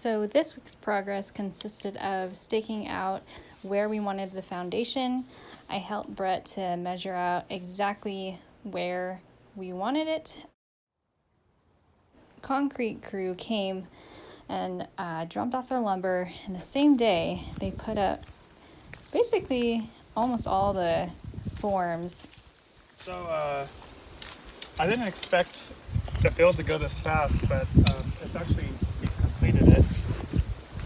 So this week's progress consisted of staking out where we wanted the foundation. I helped Brett to measure out exactly where we wanted it. Concrete crew came and dropped off their lumber, and the same day they put up basically almost all the forms. So I didn't expect the build to go this fast, but it's actually completed it.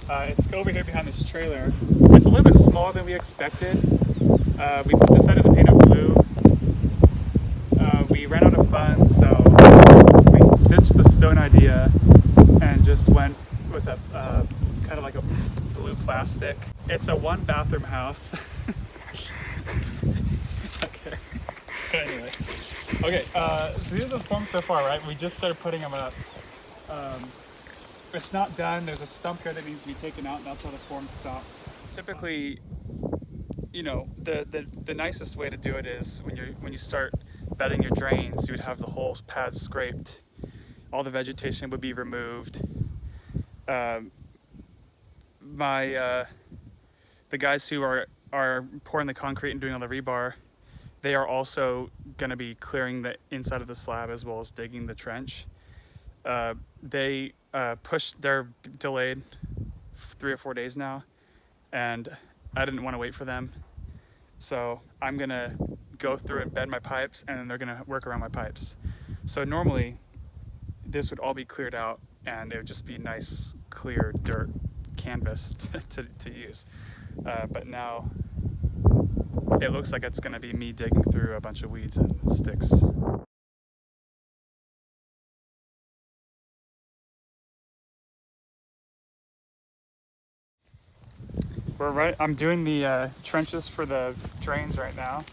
It's over here behind this trailer. It's a little bit smaller than we expected. We decided to paint it blue. We ran out of funds, so we ditched the stone idea and just went with a kind of like a blue plastic. It's a one bathroom house. Okay. So anyway. Okay, so these are the forms so far, right? We just started putting them up. It's not done. There's a stump here that needs to be taken out, and that's how the forms stop. Typically, you know, the nicest way to do it is when you start bedding your drains, you would have the whole pad scraped. All the vegetation would be removed. The guys who are pouring the concrete and doing all the rebar, they are also going to be clearing the inside of the slab as well as digging the trench. They're delayed 3 or 4 days now, and I didn't want to wait for them. So I'm going to go through and bed my pipes, and then they're going to work around my pipes. So normally this would all be cleared out, and it would just be nice, clear dirt canvas to use. But now it looks like it's going to be me digging through a bunch of weeds and sticks. I'm doing the trenches for the drains right now.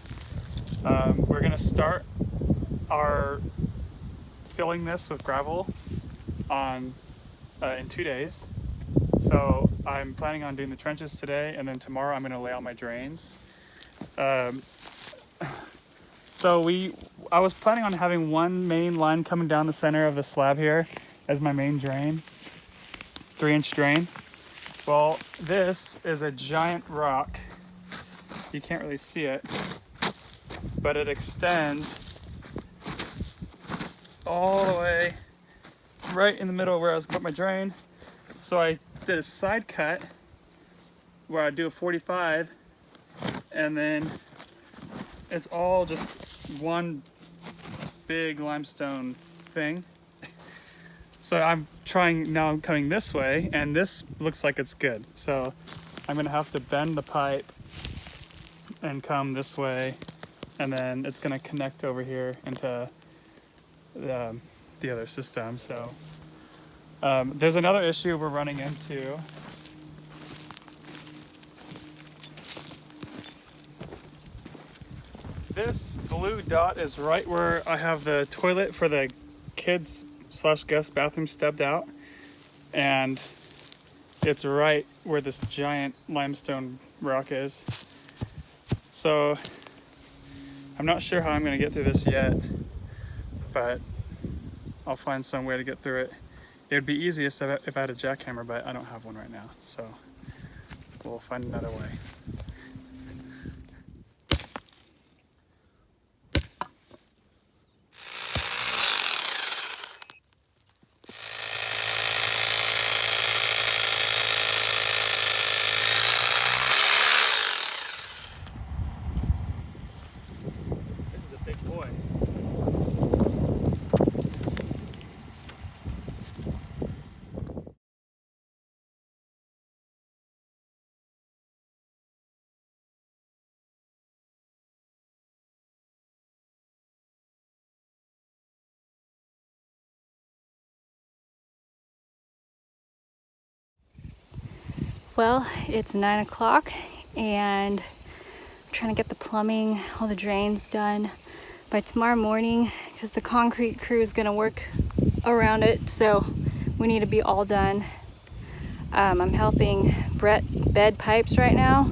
We're going to start our filling this with gravel in 2 days. So I'm planning on doing the trenches today, and then tomorrow I'm going to lay out my drains. I was planning on having one main line coming down the center of the slab here as my main drain, 3-inch drain. Well, this is a giant rock. You can't really see it, but it extends all the way right in the middle where I was going to put my drain. So I did a side cut where I do a 45, and then it's all just one big limestone thing. So I'm coming this way, and this looks like it's good. So I'm gonna have to bend the pipe and come this way, and then it's gonna connect over here into the other system. So there's another issue we're running into. This blue dot is right where I have the toilet for the kids/guest bathroom stepped out, and it's right where this giant limestone rock is. So I'm not sure how I'm going to get through this yet, but I'll find some way to get through it. It would be easiest if I had a jackhammer, but I don't have one right now, so we'll find another way. This is a big boy. Well, it's 9 o'clock, and I'm trying to get the plumbing, all the drains done by tomorrow morning, because the concrete crew is going to work around it, so we need to be all done. I'm helping Brett bed pipes right now.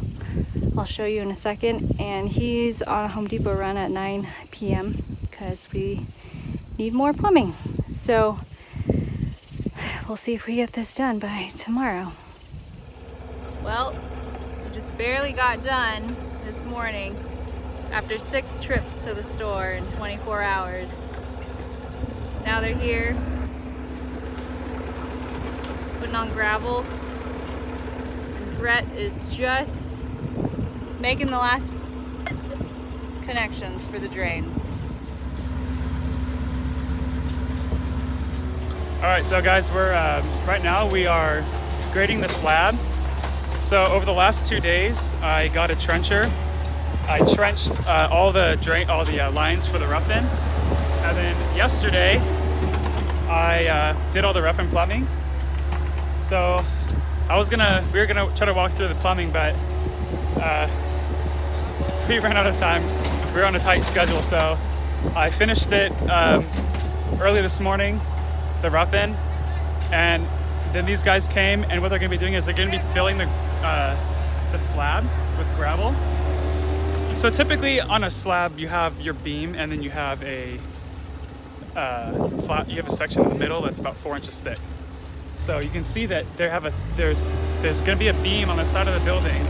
I'll show you in a second, and he's on a Home Depot run at 9 p.m. because we need more plumbing. So we'll see if we get this done by tomorrow. Well, we just barely got done this morning after 6 trips to the store in 24 hours. Now they're here, putting on gravel, and Brett is just making the last connections for the drains. All right, so guys, we're right now we are grading the slab. So over the last 2 days, I got a trencher. I trenched all the lines for the rough-in, and then yesterday I did all the rough-in plumbing. So we were gonna try to walk through the plumbing, but we ran out of time. We were on a tight schedule, so I finished it early this morning, the rough-in, and then these guys came, and what they're gonna be doing is they're gonna be filling the slab with gravel. So typically on a slab you have your beam, and then you have a section in the middle that's about 4 inches thick. So you can see that there's gonna be a beam on the side of the building.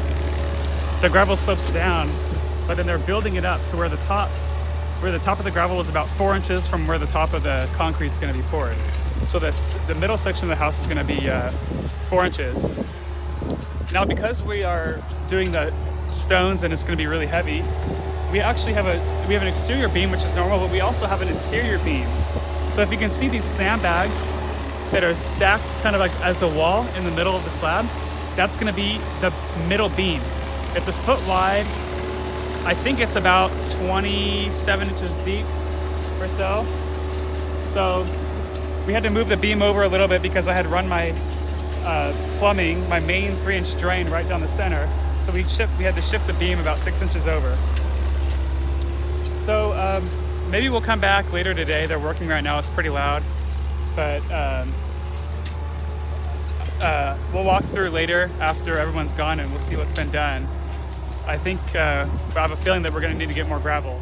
The gravel slopes down, but then they're building it up to where the top of the gravel is about 4 inches from where the top of the concrete is going to be poured. So the middle section of the house is going to be 4 inches. Now, because we are doing the stones and it's going to be really heavy, we actually have an exterior beam, which is normal, but we also have an interior beam. So if you can see these sandbags that are stacked kind of like as a wall in the middle of the slab, that's going to be the middle beam. It's a foot wide. I think it's about 27 inches deep or so. So we had to move the beam over a little bit because I had run my plumbing, my main 3-inch drain right down the center. So we had to shift the beam about 6 inches over. So maybe we'll come back later today. They're working right now. It's pretty loud, but we'll walk through later after everyone's gone, and we'll see what's been done. I think I have a feeling that we're going to need to get more gravel.